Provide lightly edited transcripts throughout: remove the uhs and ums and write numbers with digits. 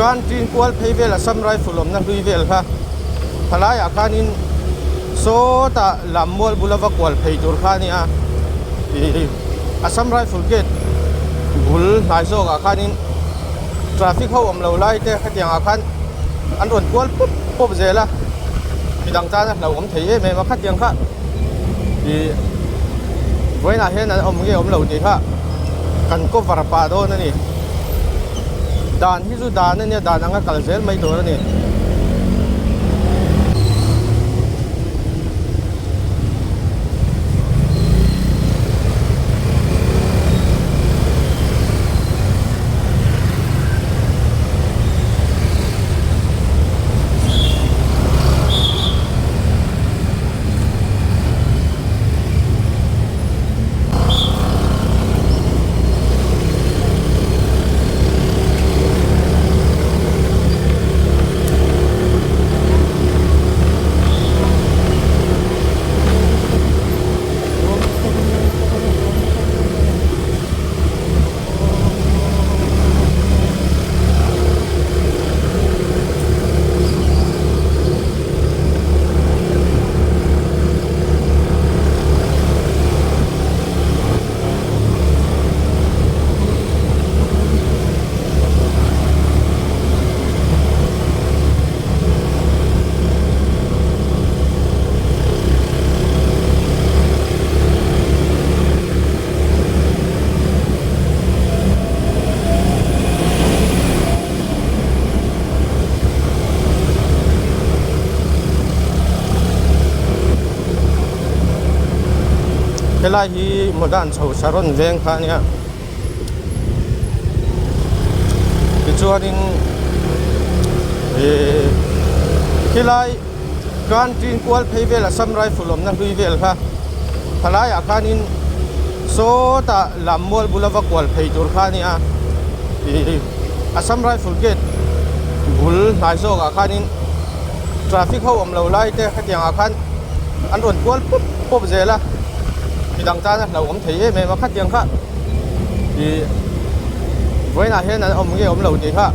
การจีนกวลเพย์เวลสัมไรฟุลมนักดุยเวลค่ะพลายอาคานินโซตาลำมวลบุลวักวลเพย์จุรขานี่อาสัมไรฟุลเกตบุลนายโซกอาคานินทราฟิกเขาอมเราไล่เตะขัดยังอาคารอันรถกวลปุ๊บเจละที่ดังจ้าเราอมเทียไม่มาขัดยังค่ะที่ไว้หน้าเห็นนั้นอมเงี้ยอมเราดีค่ะกันก็ฟาร์ปาโดนั่นนี่ด่านที่สุดด่านนั่นเนี่ยด่านนั่งกัลเซลไม่ตัวนั่นนี่เวลาที่โมดันชาวชารอนเวงค่ะเนี่ยที่ชวนนินเวลาการจีนกวลเพย์เวลสัมไรฟุลมนักดุยเวลค่ะพลายอาคานินโซตาลำมวลบุลวักวลเพย์จุรขานี่อาสัมไรฟุลเกตบุลนายโซกอาคานินทราฟิกเขาอมเราไล่เตะขัดยังอาคารอันรถกวลปุ๊บเจละที่ดังจ้าเราอมเทียไม่มาขัดยังค่ะที่ไว้หน้าเห็นนั้นอมเงี้ยอมเราดีค่ะ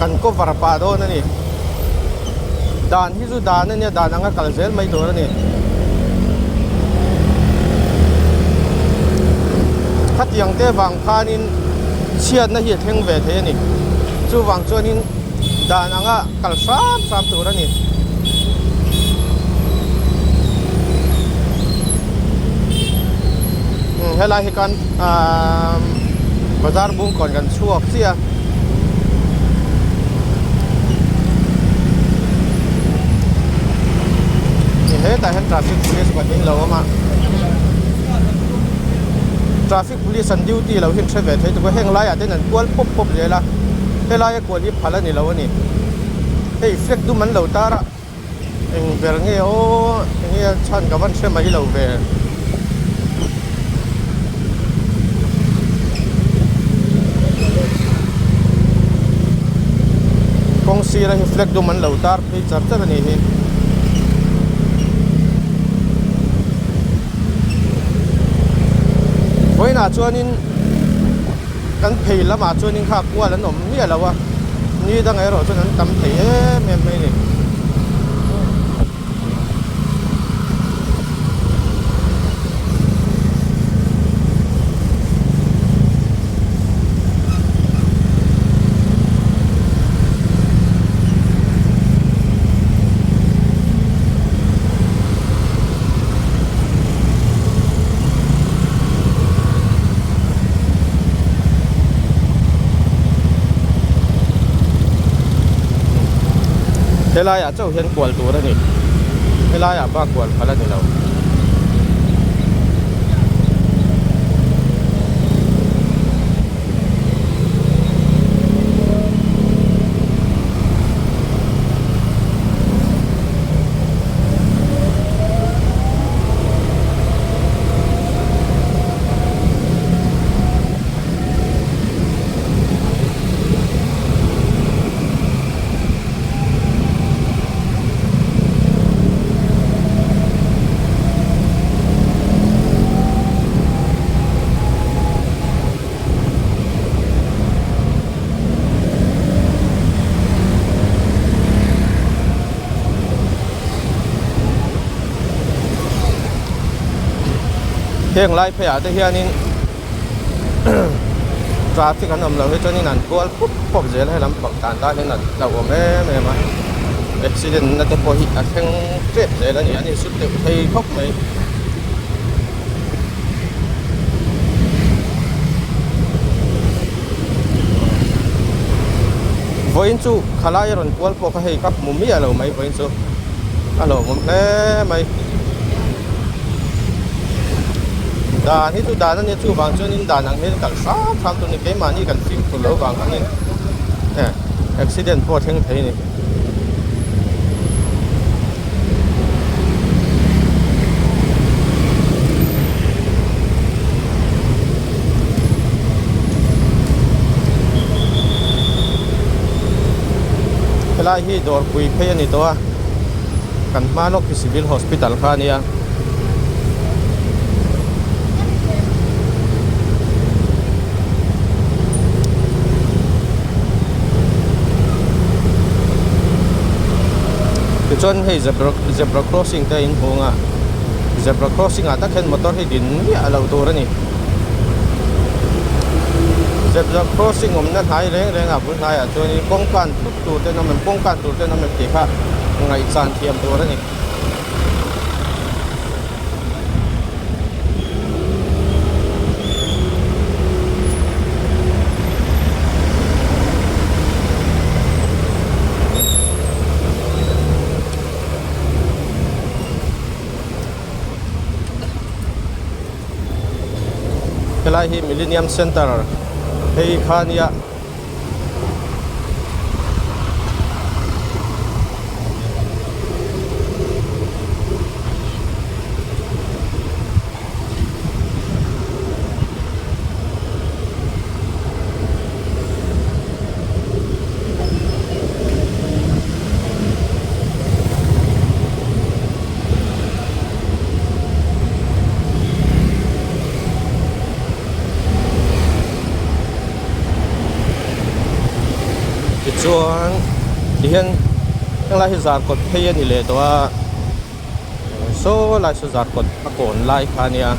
กันก็ฟาร์ปาโดนั่นนี่ด่านที่สุดด่านนั่นเนี่ยด่านนั่งกัลเซลไม่ตัวนั่นนี่ขัดยังเตะวังพานินเชียดนั่นเหตุแห่งเวทีนี่จู่วังจวนินด่านนั่งกัลสามตัวนั่นนี่เฮลาฮิกันบาซาร์บุ้งก่อนกันชั่วเสียนี่เฮ้แต่เห็นทราฟิกพุลิสวันนี้เรามาทราฟิกพุลิสสันดิวตี้เราเห็นใช้เวทให้ตัวแห้งไล่อะที่นั่นกวนปุ๊บเลยละเฮลาฮิกวนยิบพลันนี่เราวันนี้เฮ้ยเฟกดูมันเราตาระเองเบลเงี้ยโอ้เงี้ยชันกับวันเชื่อมาที่เราเบลกงซีระฮิฟเล็กดูมันเหล่าตาร์พิจับจะนี่ไว้หน้าชวนินกันเพลละมาชวนินข้ากลัวแล้วหนุ่มเนี่ยแล้ววะนี่ตั้งไงหรอชวนั้นตำเตะไม่นี่เวลาอยากเจ้าเห็นกวนตัวนั่นนี่เวลาอยากบ้ากวนพลันนี่เรา heng lai phe ate hianin traffic an om lo he choni nan kual pup pop zel he lam pak tan ta hen na lo me me ma accident na te po hi a theng trep zel ani ani sut te thei khop mai voin chu khalai ron kual po ka hei kap mummi alo mai voin chu alo mum le mai đàn hết tu đàn nó chu vàng cho nên đàn hàng hết cả sáu tham tu này cái mà như cần phim tu lỡ vàng cái này nè accident po theng thấy này cái lai hi door pui phe ni to kan ma nok civil hospital kha nia chọn hay zebra crossing ta in honga zebra crossing ata khen motor hi din ni alo to ra ni zebra crossing na hai reng a bun hai a to ni kong kan tu te na men kong kan tu te na men ti kha ngai chan thiam to ra ni kelai hi Millennium Center hei khania chuan hian ang lai zar kot phei ani le to a so lai so zar kot a kon lai khania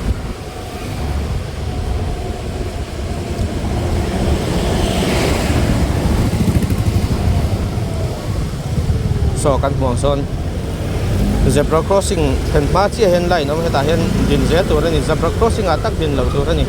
so kan muang son zebra crossing hen ma chi hen lai no heta hen din je to ra ni zebra crossing atak din lo to ra ni